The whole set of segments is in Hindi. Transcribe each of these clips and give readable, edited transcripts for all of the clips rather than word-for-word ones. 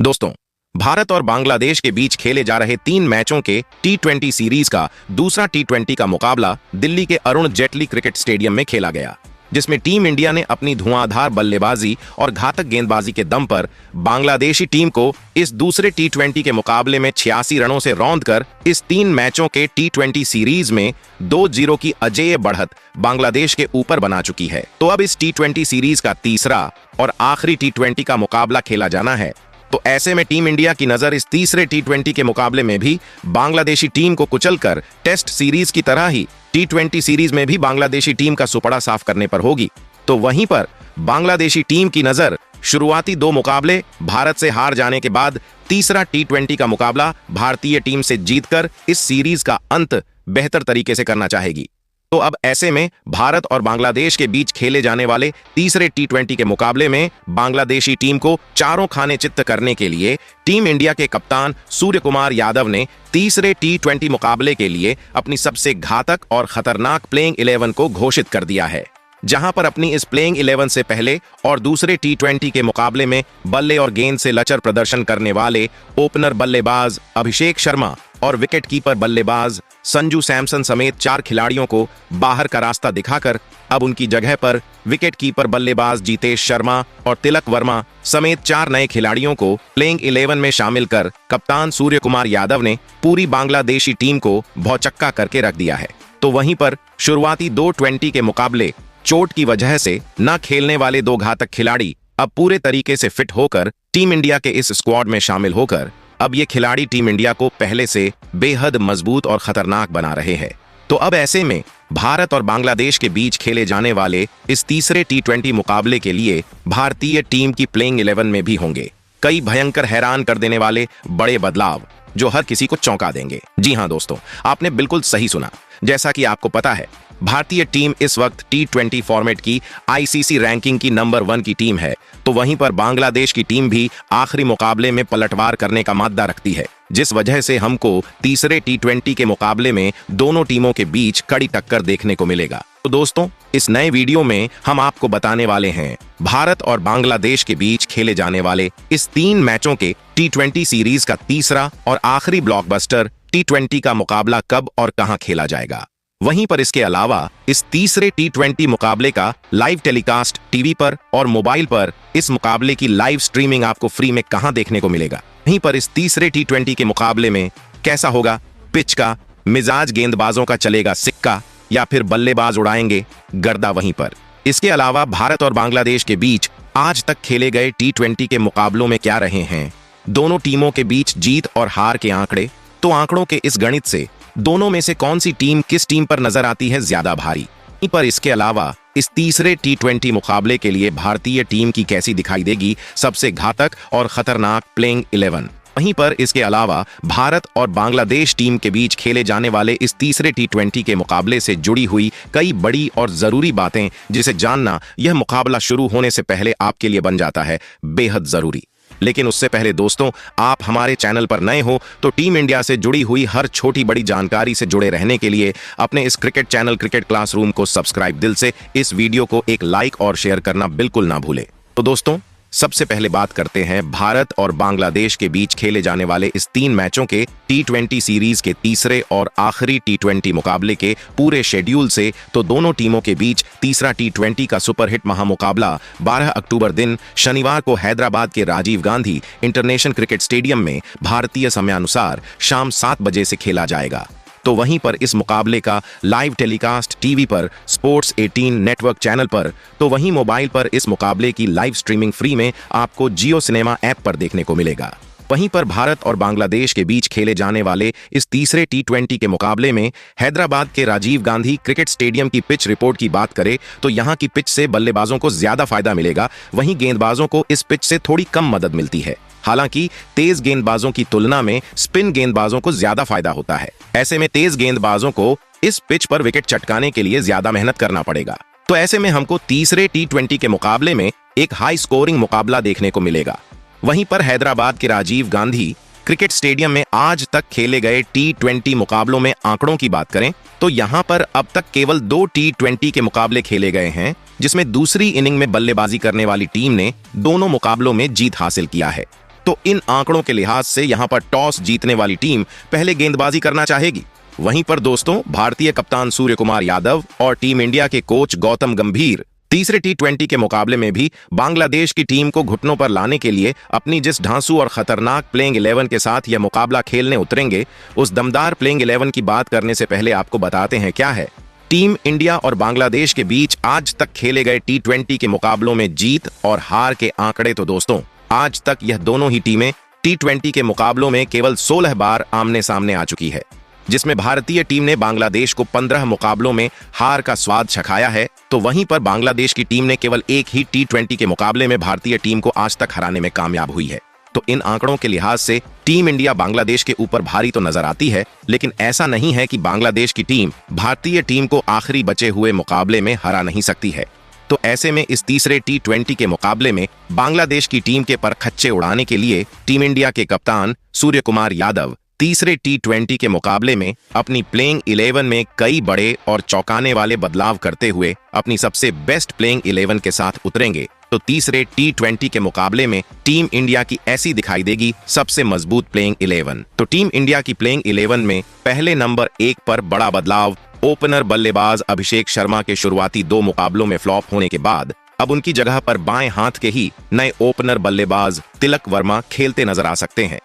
दोस्तों, भारत और बांग्लादेश के बीच खेले जा रहे 3 मैचों के T20 सीरीज का दूसरा T20 का मुकाबला दिल्ली के अरुण जेटली क्रिकेट स्टेडियम में खेला गया, जिसमें टीम इंडिया ने अपनी धुआंधार बल्लेबाजी और घातक गेंदबाजी के दम पर बांग्लादेशी टीम को इस दूसरे T20 के मुकाबले में 86 रनों से रौंदकर इस 3 मैचों के T20 सीरीज में 2-0 की अजेय बढ़त बांग्लादेश के ऊपर बना चुकी है। तो अब इस T20 सीरीज का तीसरा और आखिरी T20 का मुकाबला खेला जाना है। तो ऐसे में टीम इंडिया की नजर इस तीसरे T20 के मुकाबले में भी बांग्लादेशी टीम को कुचलकर टेस्ट सीरीज की तरह ही T20 सीरीज में भी बांग्लादेशी टीम का सुपड़ा साफ करने पर होगी। तो वहीं पर बांग्लादेशी टीम की नजर शुरुआती 2 मुकाबले भारत से हार जाने के बाद तीसरा T20 का मुकाबला भारतीय टीम से जीतकर इस सीरीज का अंत बेहतर तरीके से करना चाहेगी। तो अब ऐसे में भारत और बांग्लादेश के बीच खेले जाने वाले तीसरे T20 के मुकाबले में बांग्लादेशी टीम को चारों खाने चित्त करने के लिए टीम इंडिया के कप्तान सूर्य कुमार यादव ने तीसरे T20 मुकाबले के लिए अपनी सबसे घातक और खतरनाक प्लेइंग 11 को घोषित कर दिया है, जहां पर अपनी इस प्लेइंग 11 से पहले और दूसरे T20 के मुकाबले में बल्ले और गेंद से लचर प्रदर्शन करने वाले ओपनर बल्लेबाज अभिषेक शर्मा और विकेट कीपर बल्लेबाज संजू सैमसन समेत 4 खिलाड़ियों को बाहर का रास्ता दिखाकर अब उनकी जगह पर विकेट कीपर बल्लेबाज जितेश शर्मा और तिलक वर्मा समेत 4 नए खिलाड़ियों को प्लेइंग 11 में शामिल कर कप्तान सूर्य कुमार यादव ने पूरी बांग्लादेशी टीम को भौचक्का करके रख दिया है। तो वहीं पर शुरुआती 2 के मुकाबले चोट की वजह से न खेलने वाले 2 घातक खिलाड़ी अब पूरे तरीके से फिट होकर टीम इंडिया के इस स्क्वाड में शामिल होकर अब ये खिलाड़ी टीम इंडिया को पहले से बेहद मजबूत और खतरनाक बना रहे हैं। तो अब ऐसे में भारत और बांग्लादेश के बीच खेले जाने वाले इस तीसरे T20 मुकाबले के लिए भारतीय टीम की प्लेइंग 11 में भी होंगे कई भयंकर हैरान कर देने वाले बड़े बदलाव जो हर किसी को चौंका देंगे। जी हां दोस्तों, आपने बिल्कुल सही सुना। जैसा कि आपको पता है, भारतीय टीम इस वक्त T20 फॉर्मेट की ICC रैंकिंग की नंबर 1 की टीम है। तो वहीं पर बांग्लादेश की टीम भी आखिरी मुकाबले में पलटवार करने का माद्दा रखती है, जिस वजह से हमको तीसरे T20 के मुकाबले में दोनों टीमों के बीच कड़ी टक्कर देखने को मिलेगा। तो दोस्तों, इस नए वीडियो में हम आपको बताने वाले हैं भारत और बांग्लादेश के बीच खेले जाने वाले इस 3 मैचों के T20 सीरीज का तीसरा और आखिरी ब्लॉकबस्टर T20 का मुकाबला कब और कहां खेला जाएगा। वहीं पर इसके अलावा इस तीसरे T20 मुकाबले का लाइव टेलीकास्ट टीवी पर और मोबाइल पर इस मुकाबले की लाइव स्ट्रीमिंग आपको फ्री में कहां देखने को मिलेगा। वहीं पर इस तीसरे T20 के मुकाबले में कैसा होगा पिच का मिजाज, गेंदबाजों का चलेगा सिक्का या फिर बल्लेबाज उड़ाएंगे गर्दा। वहीं पर इसके अलावा भारत और बांग्लादेश के बीच आज तक खेले गए T20 के मुकाबलों में क्या रहे हैं दोनों टीमों के बीच जीत और हार के आंकड़े। तो आंकड़ों के इस गणित से दोनों में से कौन सी टीम किस टीम पर नजर आती है ज्यादा भारी। पर इसके अलावा इस तीसरे T20 मुकाबले के लिए भारतीय टीम की कैसी दिखाई देगी सबसे घातक और खतरनाक प्लेइंग 11। वहीं पर इसके अलावा भारत और बांग्लादेश टीम के बीच खेले जाने वाले इस तीसरे T20 के मुकाबले से जुड़ी हुई कई बड़ी और जरूरी बातें जिसे जानना यह मुकाबला शुरू होने से पहले आपके लिए बन जाता है बेहद जरूरी। लेकिन उससे पहले दोस्तों, आप हमारे चैनल पर नए हो तो टीम इंडिया से जुड़ी हुई हर छोटी बड़ी जानकारी से जुड़े रहने के लिए अपने इस क्रिकेट चैनल क्रिकेट क्लासरूम को सब्सक्राइब दिल से इस वीडियो को एक लाइक और शेयर करना बिल्कुल ना भूले। तो दोस्तों, सबसे पहले बात करते हैं भारत और बांग्लादेश के बीच खेले जाने वाले इस 3 मैचों के T20 सीरीज के तीसरे और आखिरी T20 मुकाबले के पूरे शेड्यूल से। तो दोनों टीमों के बीच तीसरा T20 का सुपरहिट महामुकाबला 12 अक्टूबर दिन शनिवार को हैदराबाद के Rajiv Gandhi international cricket stadium में भारतीय समयानुसार शाम 7 बजे से खेला जाएगा। तो वहीं पर इस मुकाबले का लाइव टेलीकास्ट टीवी पर स्पोर्ट्स 18 नेटवर्क चैनल पर, तो वहीं मोबाइल पर इस मुकाबले की लाइव स्ट्रीमिंग फ्री में आपको जियो सिनेमा ऐप पर देखने को मिलेगा। वहीं पर भारत और बांग्लादेश के बीच खेले जाने वाले इस तीसरे T20 के मुकाबले में हैदराबाद के राजीव गांधी क्रिकेट स्टेडियम की पिच रिपोर्ट की बात करें तो यहां की पिच से बल्लेबाजों को ज्यादा फायदा मिलेगा, वहीं गेंदबाजों को इस पिच से थोड़ी कम मदद मिलती है। हालांकि तेज गेंदबाजों की तुलना में स्पिन गेंदबाजों को ज्यादा फायदा होता है। ऐसे में तेज गेंदबाजों को इस पिच पर विकेट चटकाने के लिए ज्यादा मेहनत करना पड़ेगा। तो ऐसे में हमको तीसरे T20 के मुकाबले में एक हाई स्कोरिंग मुकाबला देखने को मिलेगा। वहीं पर हैदराबाद के राजीव गांधी क्रिकेट स्टेडियम में आज तक खेले गए T20 मुकाबलों में आंकड़ों की बात करें तो यहां पर अब तक केवल 2 T20 के मुकाबले खेले गए हैं, जिसमें दूसरी इनिंग में बल्लेबाजी करने वाली टीम ने दोनों मुकाबलों में जीत हासिल किया है। तो इन आंकड़ों के लिहाज से यहां पर टॉस जीतने वाली टीम पहले गेंदबाजी करना चाहेगी। वहीं पर दोस्तों, भारतीय कप्तान सूर्य कुमार यादव और टीम इंडिया के कोच गौतम गंभीर तीसरे टी20 के मुकाबले में भी बांग्लादेश की टीम को घुटनों पर लाने के लिए अपनी जिस ढांसू और खतरनाक प्लेइंग 11 के साथ यह मुकाबला खेलने उतरेंगे, उस दमदार प्लेइंग 11 की बात करने से पहले आपको बताते हैं क्या है। टीम इंडिया और बांग्लादेश के बीच आज तक खेले गए टी20 के मुकाबलों में जीत और हार के आंकड़े तो दोस्तों, आज तक यह दोनों ही टीमें टी20 के मुकाबलों में केवल 16 बार आमने सामने आ चुकी है, जिसमें भारतीय टीम ने बांग्लादेश को 15 मुकाबलों में हार का स्वाद चखाया है, तो वहीं पर बांग्लादेश की टीम ने केवल एक ही टी20 के मुकाबले में भारतीय टीम को आज तक हराने में कामयाब हुई है। तो इन आंकड़ों के लिहाज से टीम इंडिया बांग्लादेश के ऊपर भारी तो नजर आती है, लेकिन ऐसा नहीं है कि बांग्लादेश की टीम भारतीय टीम को आखिरी बचे हुए मुकाबले में हरा नहीं सकती है। तो ऐसे में इस तीसरे टी20 के मुकाबले में बांग्लादेश की टीम के परखच्चे उड़ाने के लिए टीम इंडिया के कप्तान सूर्य कुमार यादव तीसरे टी20 के मुकाबले में अपनी प्लेइंग 11 में कई बड़े और चौंकाने वाले बदलाव करते हुए अपनी सबसे बेस्ट प्लेइंग 11 के साथ उतरेंगे। तो तीसरे टी20 के मुकाबले में टीम इंडिया की ऐसी दिखाई देगी सबसे मजबूत प्लेइंग 11। तो टीम इंडिया की प्लेइंग 11 में पहले नंबर 1 पर बड़ा बदलाव, ओपनर बल्लेबाज अभिषेक शर्मा के शुरुआती 2 मुकाबलों में फ्लॉप होने के बाद अब उनकी जगह पर बाएं हाथ के ही नए ओपनर बल्लेबाज तिलक वर्मा खेलते नजर आ सकते हैं।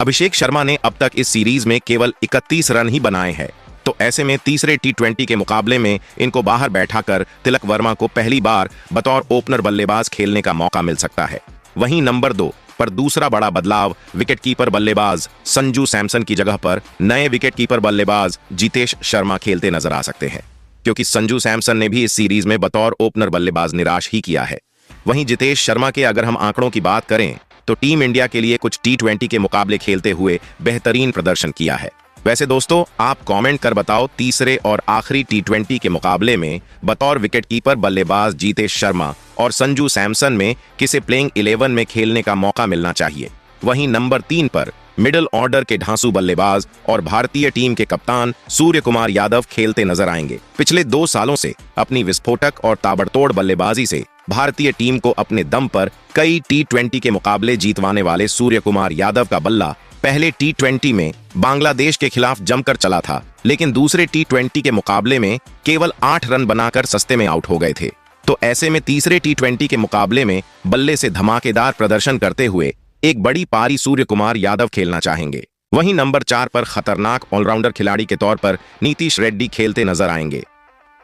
अभिषेक शर्मा ने अब तक इस सीरीज में केवल 31 रन ही बनाए हैं, तो ऐसे में तीसरे टी20 के मुकाबले में इनको बाहर बैठाकर तिलक वर्मा को पहली बार बतौर ओपनर बल्लेबाज खेलने का मौका मिल सकता है। वहीं नंबर 2 पर दूसरा बड़ा बदलाव, विकेटकीपर बल्लेबाज संजू सैमसन की जगह पर नए विकेटकीपर बल्लेबाज जितेश शर्मा खेलते नजर आ सकते हैं, क्योंकि संजू सैमसन ने भी इस सीरीज में बतौर ओपनर बल्लेबाज निराश ही किया है। वहीं जितेश शर्मा के अगर हम आंकड़ों की बात करें तो टीम इंडिया के लिए कुछ टी20 के मुकाबले खेलते हुए बेहतरीन प्रदर्शन किया है। वैसे दोस्तों, आप कमेंट कर बताओ, तीसरे और आखिरी टी20 के मुकाबले में बतौर विकेटकीपर बल्लेबाज जितेश शर्मा और संजू सैमसन में किसे प्लेइंग 11 में खेलने का मौका मिलना चाहिए। वहीं नंबर 3 पर मिडिल ऑर्डर के ढांसू बल्लेबाज और भारतीय टीम के कप्तान सूर्य कुमार यादव खेलते नजर आएंगे। पिछले 2 सालों से अपनी विस्फोटक और ताबड़तोड़ बल्लेबाजी से भारतीय टीम को अपने दम पर कई टी20 के मुकाबले जीतवाने वाले सूर्य कुमार यादव का बल्ला पहले टी20 में बांग्लादेश के खिलाफ जमकर चला था, लेकिन दूसरे टी20 के मुकाबले में केवल 8 रन बनाकर सस्ते में आउट हो गए थे। तो ऐसे में तीसरे टी20 के मुकाबले में बल्ले से धमाकेदार प्रदर्शन करते हुए एक बड़ी पारी सूर्य कुमार यादव खेलना चाहेंगे। वहीं नंबर 4 पर खतरनाक ऑलराउंडर खिलाड़ी के तौर पर नीतीश रेड्डी खेलते नजर आएंगे।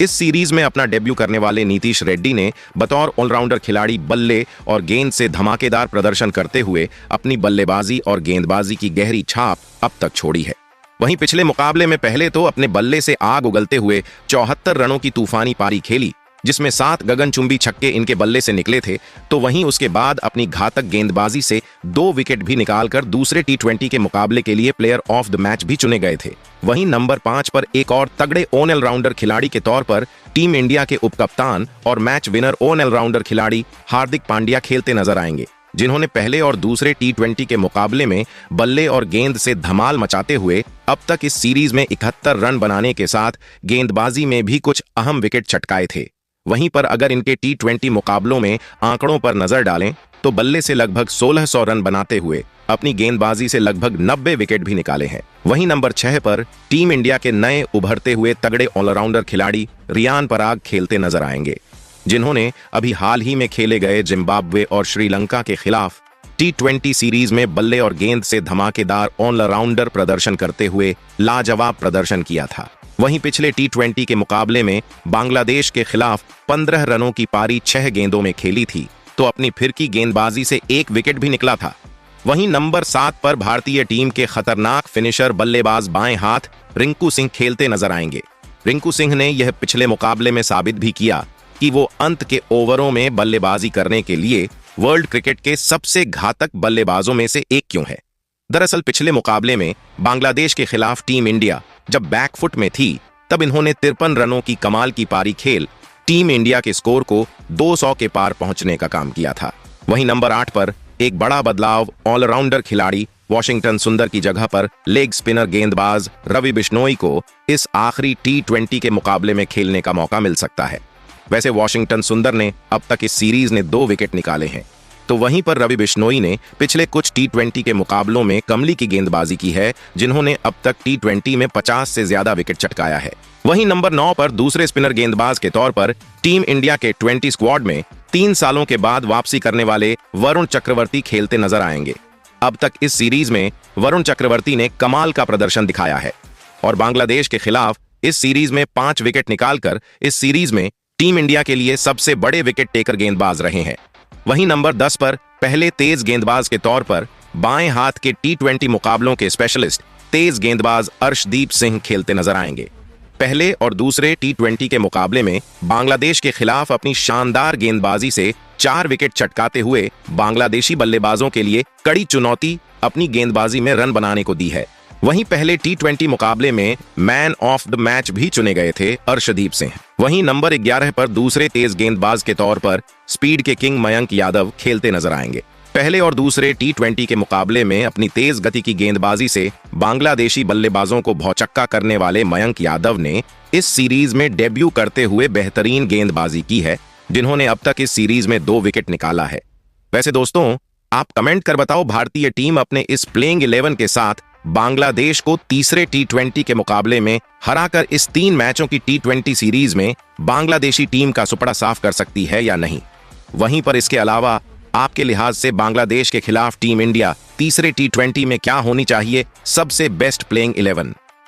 इस सीरीज में अपना डेब्यू करने वाले नीतीश रेड्डी ने बतौर ऑलराउंडर खिलाड़ी बल्ले और गेंद से धमाकेदार प्रदर्शन करते हुए अपनी बल्लेबाजी और गेंदबाजी की गहरी छाप अब तक छोड़ी है। वहीं पिछले मुकाबले में पहले तो अपने बल्ले से आग उगलते हुए 74 रनों की तूफानी पारी खेली, जिसमें 7 गगनचुंबी छक्के इनके बल्ले से निकले थे। तो वहीं उसके बाद अपनी घातक गेंदबाजी से 2 विकेट भी निकालकर दूसरे टी20 के मुकाबले के लिए प्लेयर ऑफ द मैच भी चुने गए थे। वहीं नंबर 5 पर एक और तगड़े ऑलराउंडर खिलाड़ी के तौर पर टीम इंडिया के उपकप्तान और मैच विनर ऑलराउंडर खिलाड़ी हार्दिक पांड्या खेलते नजर आएंगे, जिन्होंने पहले और दूसरे टी20 के मुकाबले में बल्ले और गेंद से धमाल मचाते हुए अब तक इस सीरीज में 71 रन बनाने के साथ गेंदबाजी में भी कुछ अहम विकेट छटकाए थे। वहीं पर अगर इनके टी20 मुकाबलों में आंकड़ों पर नजर डालें तो बल्ले से लगभग 1600 रन बनाते हुए अपनी गेंदबाजी से लगभग 90 विकेट भी निकाले हैं। वहीं नंबर 6 पर टीम इंडिया के नए उभरते हुए तगड़े ऑलराउंडर खिलाड़ी रियान पराग खेलते नजर आएंगे, जिन्होंने अभी हाल ही में खेले गए जिम्बाब्वे और श्रीलंका के खिलाफ टी20 सीरीज में बल्ले और गेंद से धमाकेदार ऑलराउंडर प्रदर्शन करते हुए लाजवाब प्रदर्शन किया था। वहीं पिछले टी20 के मुकाबले में बांग्लादेश के खिलाफ 15 रनों की पारी 6 गेंदों में खेली थी, तो अपनी फिरकी गेंदबाजी से 1 विकेट भी निकला था। वहीं नंबर 7 पर भारतीय टीम के खतरनाक फिनिशर बल्लेबाज बाएं हाथ रिंकू सिंह खेलते नजर आएंगे। रिंकू सिंह ने यह पिछले मुकाबले में साबित भी किया कि वो अंत के ओवरों में बल्लेबाजी करने के लिए वर्ल्ड क्रिकेट के सबसे घातक बल्लेबाजों में से एक क्यों है। दरअसल पिछले मुकाबले में बांग्लादेश के खिलाफ टीम इंडिया जब बैकफुट में थी, तब इन्होंने 53 रनों की कमाल की पारी खेल टीम इंडिया के स्कोर को 200 के पार पहुंचने का काम किया था। वहीं नंबर 8 पर एक बड़ा बदलाव, ऑलराउंडर खिलाड़ी वॉशिंगटन सुंदर की जगह पर लेग स्पिनर गेंदबाज रवि बिश्नोई को इस आखिरी टी20 के मुकाबले में खेलने का मौका मिल सकता है। वैसे वॉशिंगटन सुंदर ने अब तक इस सीरीज ने 2 विकेट निकाले हैं। तो वहीं पर रवि बिश्नोई ने पिछले कुछ टी20 के मुकाबलों में कमली की गेंदबाजी की है, जिन्होंने अब तक टी20 में 50 से ज्यादा विकेट चटकाया है। वहीं नंबर 9 पर दूसरे स्पिनर गेंदबाज के तौर पर टीम इंडिया के 20 स्क्वाड में 3 सालों के बाद वापसी करने वाले वरुण चक्रवर्ती खेलते नजर आएंगे। अब तक इस सीरीज में वरुण चक्रवर्ती ने कमाल का प्रदर्शन दिखाया है और बांग्लादेश के खिलाफ इस सीरीज में 5 विकेट निकालकर इस सीरीज में टीम इंडिया के लिए सबसे बड़े विकेट टेकर गेंदबाज रहे हैं। वहीं नंबर 10 पर पहले तेज गेंदबाज के तौर पर बाएं हाथ के टी20 मुकाबलों के स्पेशलिस्ट तेज गेंदबाज अर्शदीप सिंह खेलते नजर आएंगे। पहले और दूसरे टी20 के मुकाबले में बांग्लादेश के खिलाफ अपनी शानदार गेंदबाजी से 4 विकेट चटकाते हुए बांग्लादेशी बल्लेबाजों के लिए कड़ी चुनौती अपनी गेंदबाजी में रन बनाने को दी है। वहीं पहले टी20 मुकाबले में मैन ऑफ द मैच भी चुने गए थे अर्शदीप सिंह। वहीं नंबर 11 पर दूसरे तेज गेंदबाज के तौर पर स्पीड के किंग मयंक यादव खेलते नजर आएंगे। पहले और दूसरे टी20 के मुकाबले में अपनी तेज गति की गेंदबाजी से बांग्लादेशी बल्लेबाजों को भौचक्का करने वाले मयंक यादव ने इस सीरीज में डेब्यू करते हुए बेहतरीन गेंदबाजी की है, जिन्होंने अब तक इस सीरीज में 2 विकेट निकाला है। वैसे दोस्तों, आप कमेंट कर बताओ, भारतीय टीम अपने इस प्लेइंग 11 के साथ बांग्लादेश को तीसरे टी20 के मुकाबले में हराकर इस 3 मैचों की टी20 सीरीज में बांग्लादेशी टीम का सुपड़ा साफ कर सकती है या नहीं। वहीं पर इसके अलावा आपके लिहाज से बांग्लादेश के खिलाफ टीम इंडिया तीसरे टी20 में क्या होनी चाहिए सबसे बेस्ट प्लेइंग 11।